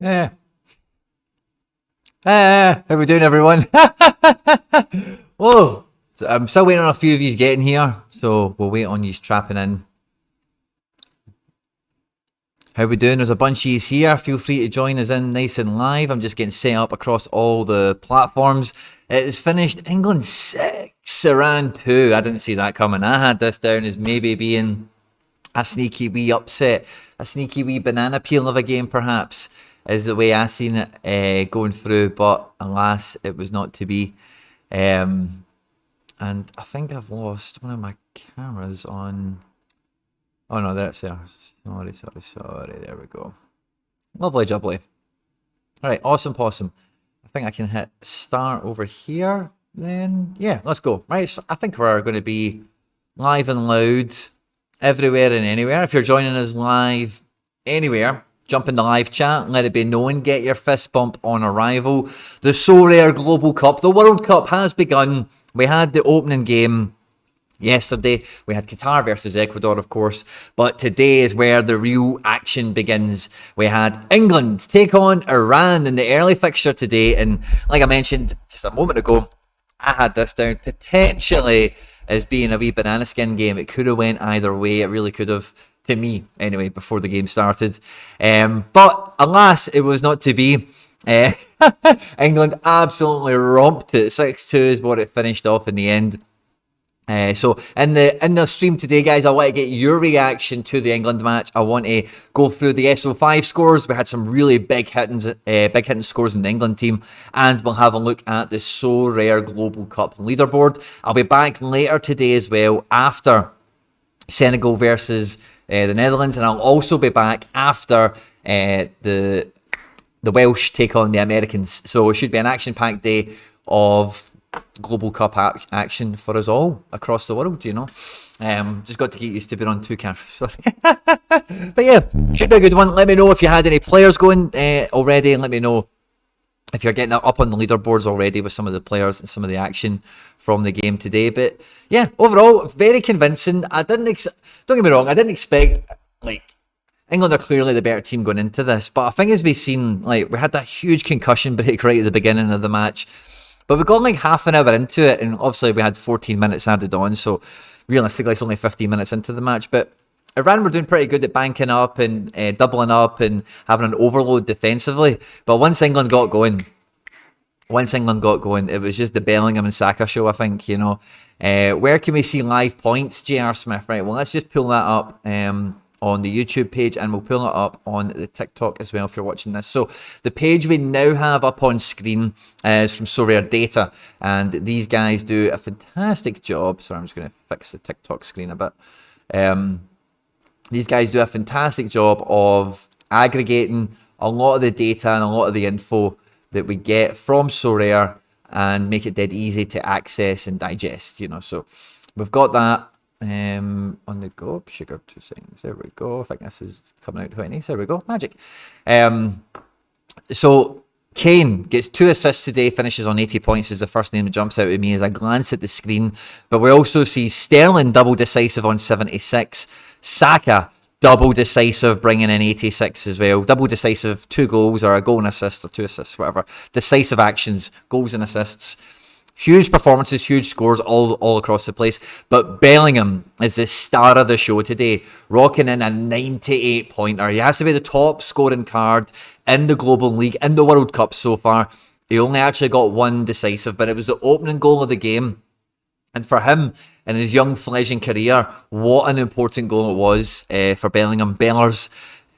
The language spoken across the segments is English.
Yeah. How we doing, everyone? Whoa. So I'm still waiting on a few of you getting here, so we'll wait on you trapping in. How we doing? There's a bunch of yous here. Feel free to join us in nice and live. I'm just getting set up across all the platforms. It is finished England 6, Iran 2. I didn't see that coming. I had this down as maybe being a sneaky wee upset, a sneaky wee banana peel of a game, perhaps, is the way I seen it going through. But alas, it was not to be. And I think I've lost one of my cameras on. Oh no, there it's there. Sorry. There we go. Lovely jubbly. Alright, awesome possum. I think I can hit start over here. Then, yeah, let's go. Right, so I think we're going to be live and loud everywhere and anywhere. If you're joining us live anywhere, jump in the live chat, let it be known, get your fist bump on arrival. The Sorare Global Cup, the World Cup has begun. We had the opening game yesterday. We had Qatar versus Ecuador, of course, but today is where the real action begins. We had England take on Iran in the early fixture today, and like I mentioned just a moment ago, I had this down potentially as being a wee banana skin game. It could have went either way. It really could have, to me anyway, before the game started. But alas, it was not to be. England absolutely romped it. 6-2 is what it finished off in the end. So in the stream today, guys, I want to get your reaction to the England match. I want to go through the SO5 scores. We had some really big hitting scores in the England team, and we'll have a look at the Sorare Global Cup leaderboard. I'll be back later today as well after Senegal versus the Netherlands, and I'll also be back after the Welsh take on the Americans. So it should be an action-packed day of Global Cup action for us all across the world, you know. Just got to get used to being on two cameras, sorry. But yeah, should be a good one. Let me know if you had any players going already, and let me know if you're getting up on the leaderboards already with some of the players and some of the action from the game today. But yeah, overall, very convincing. Don't get me wrong, I didn't expect, like, England are clearly the better team going into this, but I think as we've seen, like, we had that huge concussion break right at the beginning of the match. But we got like half an hour into it, and obviously we had 14 minutes added on, so realistically it's only 15 minutes into the match. But Iran were doing pretty good at banking up and doubling up and having an overload defensively. But once England got going, it was just the Bellingham and Saka show, I think, you know. Where can we see live points, J.R. Smith? Right, well, let's just pull that up on the YouTube page, and we'll pull it up on the TikTok as well if you're watching this. So the page we now have up on screen is from Sorare Data, and these guys do a fantastic job. Sorry, I'm just going to fix the TikTok screen a bit. These guys do a fantastic job of aggregating a lot of the data and a lot of the info that we get from Sorare and make it dead easy to access and digest, you know. So we've got that on the go. Sugar 2 seconds. There we go. I think this is coming out 20s. There we go. Magic. So Kane gets 2 assists today, finishes on 80 points is the first name that jumps out at me as I glance at the screen. But we also see Sterling double decisive on 76. Saka double decisive, bringing in 86 as well. Double decisive, 2 goals, or a goal and assist, or 2 assists, whatever. Decisive actions, goals and assists. Huge performances, huge scores all across the place. But Bellingham is the star of the show today, rocking in a 98-pointer. He has to be the top scoring card in the Global League, in the World Cup so far. He only actually got 1 decisive, but it was the opening goal of the game. And for him, in his young fledgling career, what an important goal it was for Bellingham. Bellers,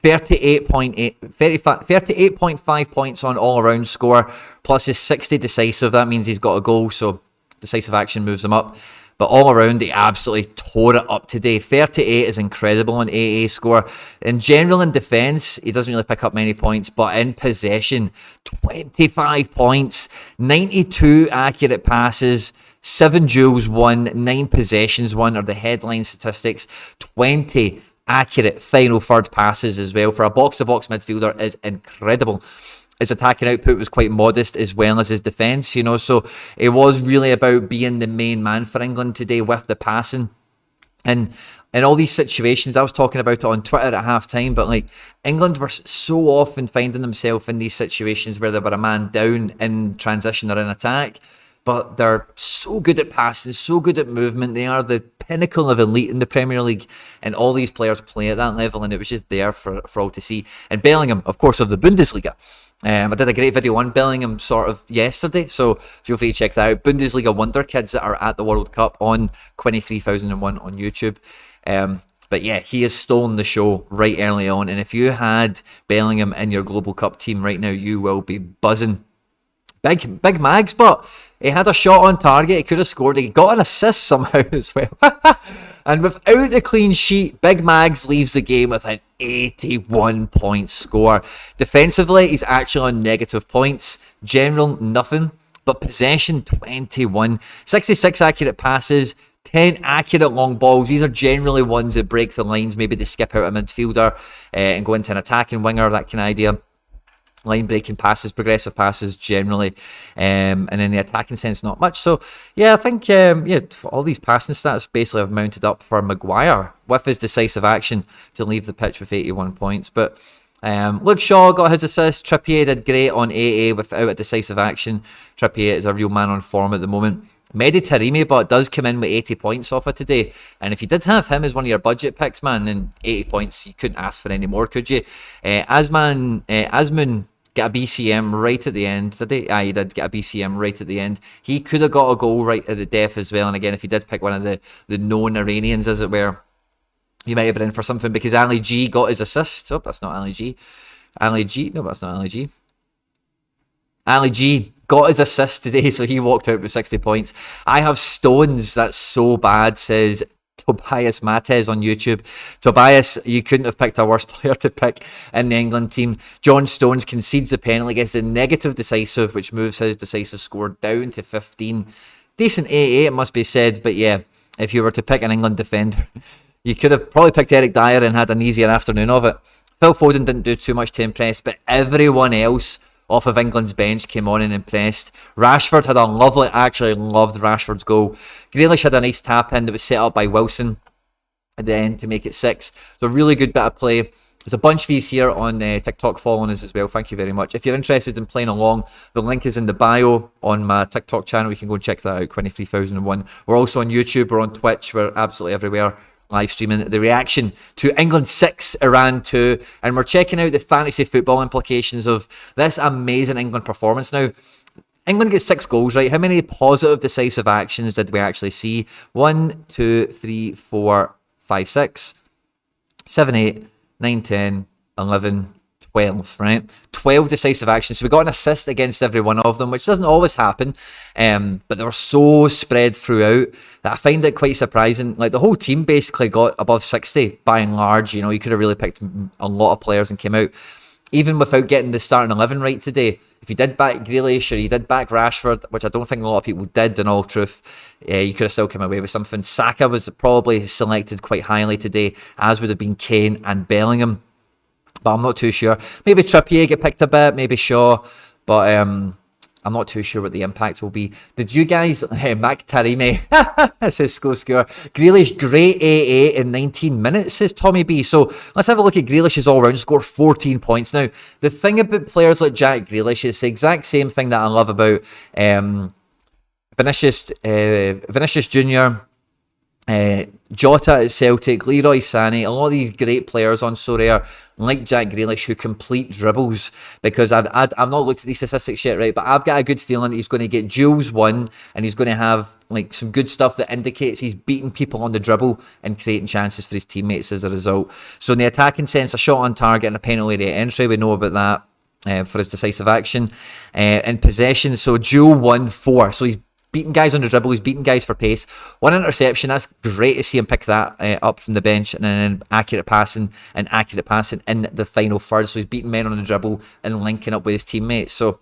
38.5 points on all-around score, plus his 60 decisive. That means he's got a goal, so decisive action moves him up. But all around, he absolutely tore it up today. 38 is incredible on AA score. In general, in defence, he doesn't really pick up many points, but in possession, 25 points, 92 accurate passes, 7 duels won, 9 possessions won are the headline statistics, 20 accurate final third passes as well. For a box-to-box midfielder is incredible. His attacking output was quite modest as well as his defence, you know, so it was really about being the main man for England today with the passing. And in all these situations, I was talking about it on Twitter at half-time, but like England were so often finding themselves in these situations where they were a man down in transition or in attack, but they're so good at passing, so good at movement. They are the pinnacle of elite in the Premier League, and all these players play at that level, and it was just there for all to see. And Bellingham, of course, of the Bundesliga. I did a great video on Bellingham sort of yesterday, so feel free to check that out. Bundesliga Wonder Kids that are at the World Cup on 23,001 on YouTube. But yeah, he has stolen the show right early on, and if you had Bellingham in your Global Cup team right now, you will be buzzing. Big Mags, but he had a shot on target. He could have scored. He got an assist somehow as well. And without the clean sheet, Big Mags leaves the game with an 81-point score. Defensively, he's actually on negative points. General, nothing. But possession, 21. 66 accurate passes. 10 accurate long balls. These are generally ones that break the lines. Maybe they skip out a midfielder and go into an attacking winger, that kind of idea. Line breaking passes, progressive passes generally, and in the attacking sense, not much. So yeah, I think all these passing stats basically have mounted up for Maguire with his decisive action to leave the pitch with 81 points. But Luke Shaw got his assist. Trippier did great on AA without a decisive action. Trippier is a real man on form at the moment. Mehdi Taremi, but does come in with 80 points off of today. And if you did have him as one of your budget picks, man, then 80 points, you couldn't ask for any more, could you? Asmun get a BCM right at the end, did he? He did get a BCM right at the end. He could have got a goal right at the death as well. And again, if he did pick one of the known Iranians, as it were, you might have been in for something, because Ali G got his assist. Oh, that's not Ali G. No, that's not Ali G. Ali G got his assist today, so he walked out with 60 points. I have Stones, that's so bad, says Tobias Matez on YouTube. Tobias, you couldn't have picked a worse player to pick in the England team. John Stones concedes a penalty, gets a negative decisive, which moves his decisive score down to 15. Decent AA, it must be said, but yeah, if you were to pick an England defender, you could have probably picked Eric Dyer and had an easier afternoon of it. Phil Foden didn't do too much to impress, but everyone else off of England's bench came on and impressed. Rashford had a lovely, actually loved Rashford's goal. Grealish had a nice tap in that was set up by Wilson at the end to make it 6. So really good bit of play. There's a bunch of these here on TikTok following us as well. Thank you very much. If you're interested in playing along, the link is in the bio on my TikTok channel. You can go and check that out, 23,001. We're also on YouTube. We're on Twitch. We're absolutely everywhere, live streaming the reaction to England 6, Iran 2, and we're checking out the fantasy football implications of this amazing England performance. Now, England gets 6 goals, right? How many positive decisive actions did we actually see? 1, 2, 3, 4, 5, 6, 7, 8, 9, 10, 11, 12, right? 12 decisive actions. So we got an assist against every one of them, which doesn't always happen. But they were so spread throughout that I find it quite surprising. Like, the whole team basically got above 60 by and large. You know, you could have really picked a lot of players and came out, even without getting the starting 11 right today. If you did back Grealish or you did back Rashford, which I don't think a lot of people did in all truth, you could have still come away with something. Saka was probably selected quite highly today, as would have been Kane and Bellingham. But I'm not too sure. Maybe Trippier get picked a bit, maybe Shaw, but I'm not too sure what the impact will be. Did you guys, Mac Taremi, says score. Grealish, great AA in 19 minutes, says Tommy B. So let's have a look at Grealish's all-round score, 14 points. Now, the thing about players like Jack Grealish is the exact same thing that I love about Vinicius Jr., Jota at Celtic, Leroy Sané, a lot of these great players on Sorare, like Jack Grealish, who complete dribbles, because I've not looked at these statistics yet, right, but I've got a good feeling that he's going to get duels won, and he's going to have like some good stuff that indicates he's beating people on the dribble and creating chances for his teammates as a result. So in the attacking sense, a shot on target and a penalty area entry, we know about that for his decisive action. In possession, so duel 1-4, so he's beating guys on the dribble, he's beating guys for pace. 1 interception, that's great to see him pick that up from the bench, and then accurate passing in the final third. So he's beating men on the dribble and linking up with his teammates. So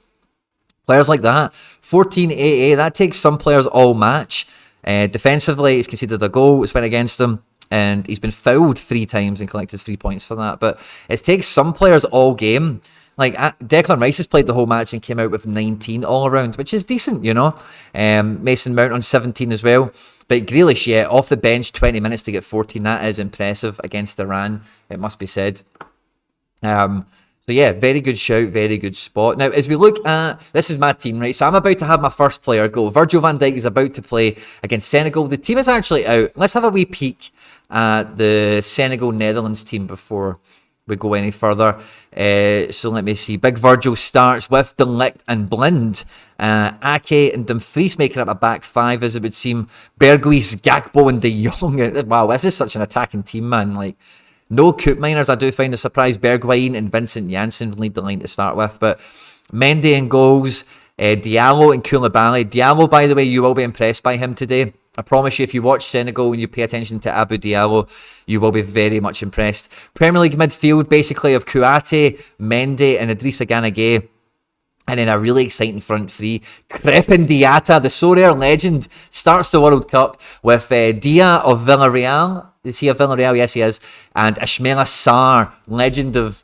players like that, 14 AA, that takes some players all match. Defensively, he's conceded a goal, it's went against him, and he's been fouled 3 times and collected 3 points for that. But it takes some players all game. Like, Declan Rice has played the whole match and came out with 19 all around, which is decent, you know. Mason Mount on 17 as well. But Grealish, yeah, off the bench, 20 minutes to get 14. That is impressive against Iran, it must be said. So yeah, very good shout, very good spot. Now, as we look at, this is my team, right? So I'm about to have my first player go. Virgil van Dijk is about to play against Senegal. The team is actually out. Let's have a wee peek at the Senegal-Netherlands team before we go any further. So let me see. Big Virgil starts with De Ligt and Blind. Ake and Dumfries making up a back five, as it would seem. Berghuis, Gakpo and De Jong. Wow, this is such an attacking team, man. Like, no Coop Miners, I do find a surprise. Bergwijn and Vincent Janssen lead the line to start with. But Mendy in goals. Diallo and Koulibaly. Diallo, by the way, you will be impressed by him today. I promise you, if you watch Senegal and you pay attention to Abou Diallo, you will be very much impressed. Premier League midfield, basically, of Kouyaté, Mendy and Idrissa Gana Gueye. And then a really exciting front three. Crepin Diatta, the Sorare legend, starts the World Cup with Dia of Villarreal. Is he of Villarreal? Yes, he is. And Ismaila Sarr, legend of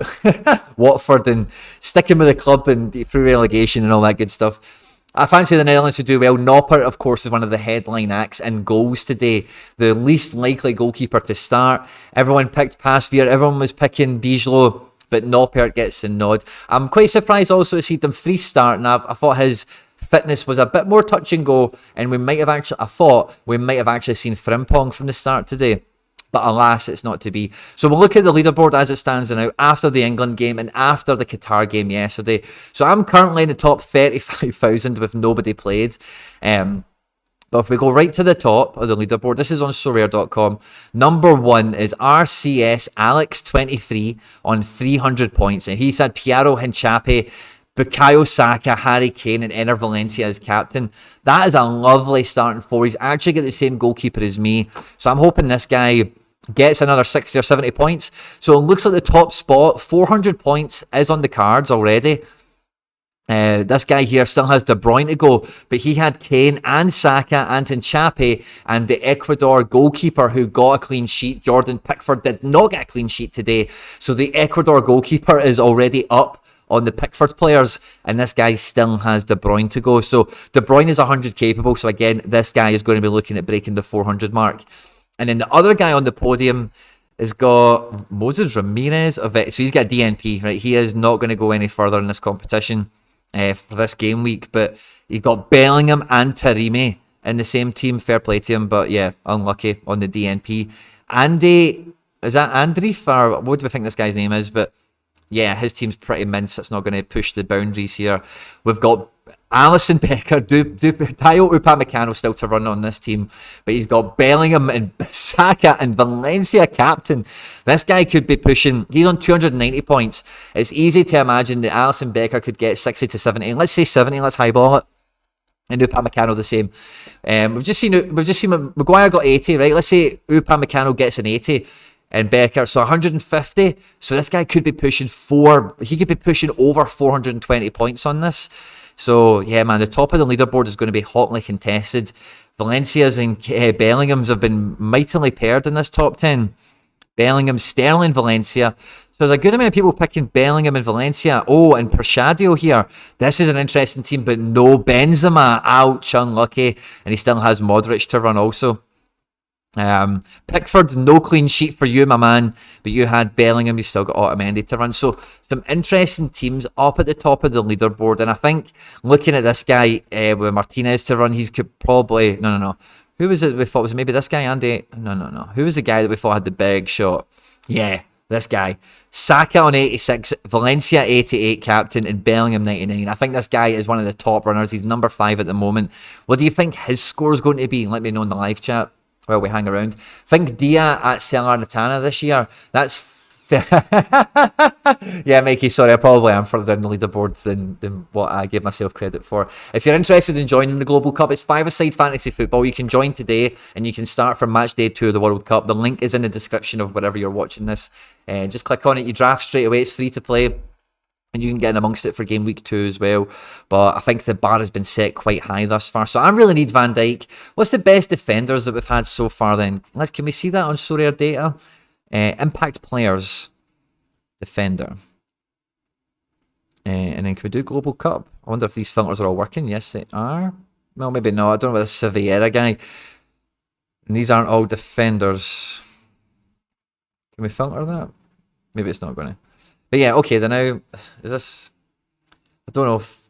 Watford, and sticking with the club and through relegation and all that good stuff. I fancy the Netherlands to do well. Noppert, of course, is one of the headline acts in goals today. The least likely goalkeeper to start. Everyone picked Pasveer. Everyone was picking Bijlo, but Noppert gets the nod. I'm quite surprised also to see Dumfries start, and I thought his fitness was a bit more touch and go, and I thought we might have actually seen Frimpong from the start today. But alas, it's not to be. So we'll look at the leaderboard as it stands now after the England game and after the Qatar game yesterday. So I'm currently in the top 35,000 with nobody played. But if we go right to the top of the leaderboard, this is on Sorare.com. Number one is RCS Alex 23 on 300 points. And he's had Piero Hincapié, Bukayo Saka, Harry Kane and Enner Valencia as captain. That is a lovely starting four. He's actually got the same goalkeeper as me. So I'm hoping this guy gets another 60 or 70 points. So it looks like the top spot, 400 points, is on the cards already. This guy here still has De Bruyne to go, but he had Kane and Saka and Hincapié, and the Ecuador goalkeeper who got a clean sheet, Jordan Pickford, did not get a clean sheet today. So the Ecuador goalkeeper is already up on the Pickford players, and this guy still has De Bruyne to go. So De Bruyne is 100 capable, so again, this guy is going to be looking at breaking the 400 mark. And then the other guy on the podium has got Moses Ramirez of it. So he's got a DNP, right? He is not going to go any further in this competition for this game week, but he's got Bellingham and Taremi in the same team. Fair play to him, but yeah, unlucky on the DNP. Andy, is that Andreef, or what do we think this guy's name is? But yeah, his team's pretty mince. It's not going to push the boundaries here. We've got Alisson Becker, Tayo Upamecano still to run on this team, but he's got Bellingham and Saka and Valencia captain. This guy could be pushing, he's on 290 points. It's easy to imagine that Alisson Becker could get 60 to 70. Let's say 70, let's highball it. And Upamecano the same. We've just seen Maguire got 80, right? Let's say Upamecano gets an 80. And Becker, so 150. So this guy could be pushing he could be pushing over 420 points on this. So yeah, man, the top of the leaderboard is going to be hotly contested. Valencia's and Bellingham's have been mightily paired in this top 10. Bellingham, Sterling, Valencia. So there's a good amount of people picking Bellingham and Valencia. Oh, and Pershadio here. This is an interesting team, but no Benzema. Ouch, unlucky. And he still has Modric to run also. Pickford, no clean sheet for you, my man, but you had Bellingham, you still got Otamendi to run. So some interesting teams up at the top of the leaderboard, and I think looking at this guy with Martinez to run, he's could probably no. Who was it we thought was it maybe this guy, Andy? No. Who was the guy that we thought had the big shot? Yeah, this guy. Saka on 86, Valencia 88 captain, and Bellingham 99. I think this guy is one of the top runners. He's number 5 at the moment. What do you think his score is going to be? Let me know in the live chat while we hang around. Think Dia at Salernitana this year. That's yeah, Mikey, sorry, I probably am further down the leaderboard than what I gave myself credit for. If you're interested in joining the Global Cup, it's 5-a-side fantasy football. You can join today and you can start from match day 2 of the World Cup. The link is in the description of wherever you're watching this. Just click on it, you draft straight away, it's free to play. And you can get in amongst it for game week 2 as well. But I think the bar has been set quite high thus far. So I really need Van Dijk. What's the best defenders that we've had so far then? Can we see that on Sorare data? Impact players. Defender. And then can we do Global Cup? I wonder if these filters are all working. Yes, they are. Well, maybe not. I don't know about the Seviera guy. And these aren't all defenders. Can we filter that? Maybe it's not going to. But yeah, okay, then now, is this... I don't know if...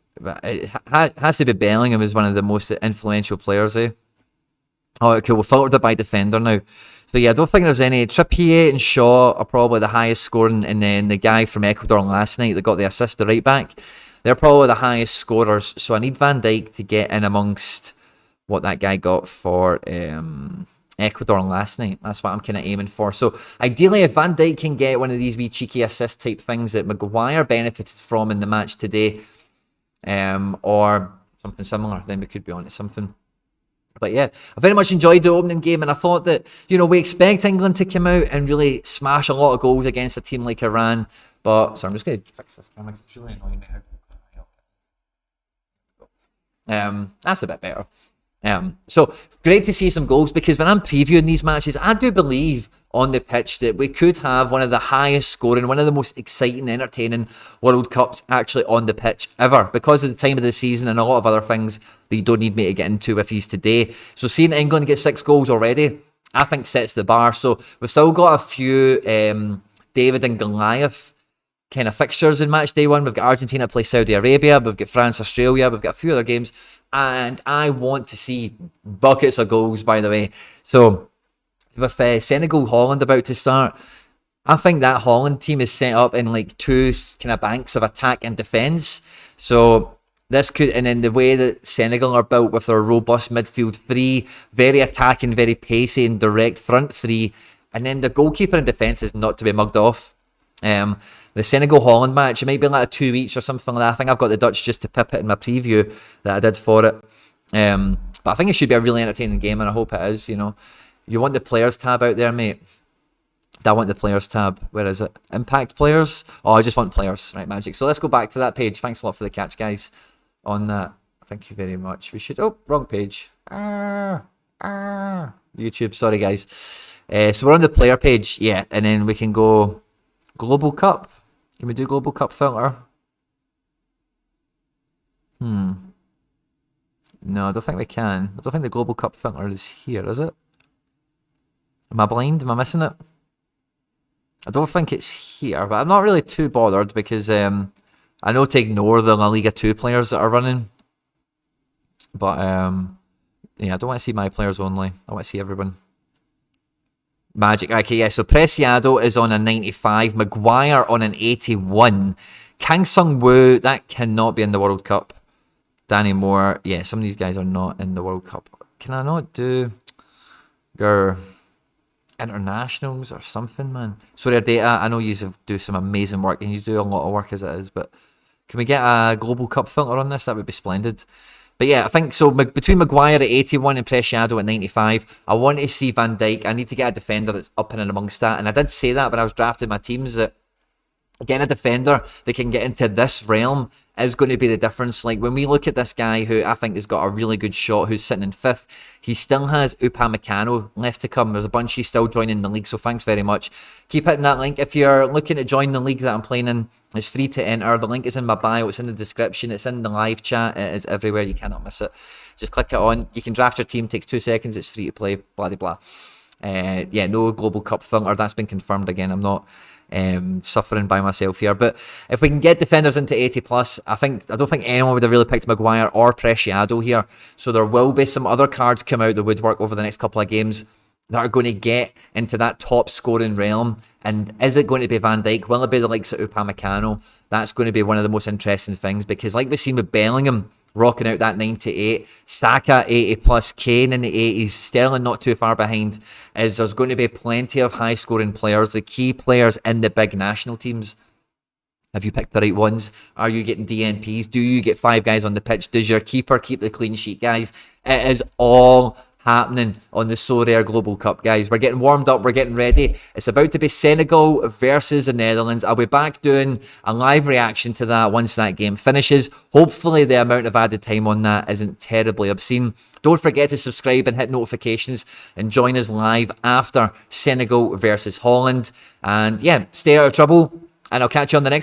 It has to be Bellingham is one of the most influential players, eh? Oh, cool, we've filtered it by defender now. So yeah, I don't think there's any... Trippier and Shaw are probably the highest scoring, and then the guy from Ecuador last night that got the assist, the right back, they're probably the highest scorers. So I need Van Dijk to get in amongst what that guy got for Ecuador last night. That's what I'm kind of aiming for. So ideally, if Van Dijk can get one of these wee cheeky assist type things that Maguire benefited from in the match today, or something similar, then we could be on to something. But yeah, I very much enjoyed the opening game, and I thought that, you know, we expect England to come out and really smash a lot of goals against a team like Iran. But, so I'm just going to fix this camera because it's really annoying me how... that's a bit better. So great to see some goals, because when I'm previewing these matches, I do believe on the pitch that we could have one of the highest scoring, one of the most exciting, entertaining World Cups actually on the pitch ever, because of the time of the season and a lot of other things that you don't need me to get into with these today. So seeing England get 6 goals already, I think sets the bar. So we've still got a few David and Goliath kind of fixtures in match day 1. We've got Argentina play Saudi Arabia, we've got France, Australia, we've got a few other games, and I want to see buckets of goals, by the way. So with Senegal Holland about to start, I think that Holland team is set up in like 2 kind of banks of attack and defence. So this could, and then the way that Senegal are built with their robust midfield 3, very attacking, very pacey and direct front 3, and then the goalkeeper and defence is not to be mugged off. The Senegal-Holland match, it might be like a 2 each or something like that. I think I've got the Dutch just to pip it in my preview that I did for it. But I think it should be a really entertaining game, and I hope it is, you know. You want the players tab out there, mate? I want the players tab. Where is it? Impact players? Oh, I just want players. Right, magic. So let's go back to that page. Thanks a lot for the catch, guys, on that. Thank you very much. We should... Oh, wrong page. YouTube, sorry, guys. So we're on the player page, yeah, and then we can go Global Cup. Can we do Global Cup filter? No, I don't think we can. I don't think the Global Cup filter is here, is it? Am I blind? Am I missing it? I don't think it's here, but I'm not really too bothered, because I know to ignore the La Liga 2 players that are running. But, yeah, I don't want to see my players only. I want to see everyone. Magic. Okay, yeah, so Preciado is on a 95. Maguire on an 81. Kang Sung-woo, that cannot be in the World Cup. Danny Moore, yeah, some of these guys are not in the World Cup. Can I not do your internationals or something, man? Sorare Data, I know you do some amazing work, and you do a lot of work as it is, but can we get a Global Cup filter on this? That would be splendid. But yeah, I think so. Between Maguire at 81 and Preciado at 95, I want to see Van Dijk. I need to get a defender that's up and amongst that. And I did say that when I was drafting my teams, that getting a defender that can get into this realm is going to be the difference. Like, when we look at this guy who I think has got a really good shot, who's sitting in 5th, he still has Upamecano left to come. There's a bunch he's still joining the league, so thanks very much. Keep hitting that link. If you're looking to join the league that I'm playing in, it's free to enter. The link is in my bio, it's in the description, it's in the live chat, it is everywhere, you cannot miss it. Just click it on. You can draft your team, takes 2 seconds, it's free to play, blah, blah, blah. Yeah, no Global Cup filter, that's been confirmed again. I'm not suffering by myself here, but if we can get defenders into 80 plus, I don't think anyone would have really picked Maguire or Preciado here. So there will be some other cards come out the woodwork over the next couple of games that are going to get into that top scoring realm. And is it going to be Van Dijk? Will it be the likes of Upamecano? That's going to be one of the most interesting things, because like we've seen with Bellingham rocking out that 98, Saka 80 plus, Kane in the 80s, Sterling not too far behind, is there's going to be plenty of high scoring players, the key players in the big national teams. Have you picked the right ones? Are you getting DNPs? Do you get 5 guys on the pitch? Does your keeper keep the clean sheet, guys? It is all happening on the Sorare Global Cup, guys. We're getting warmed up, we're getting ready. It's about to be Senegal versus the Netherlands. I'll be back doing a live reaction to that once that game finishes. Hopefully the amount of added time on that isn't terribly obscene. Don't forget to subscribe and hit notifications and join us live after Senegal versus Holland. And yeah, stay out of trouble, and I'll catch you on the next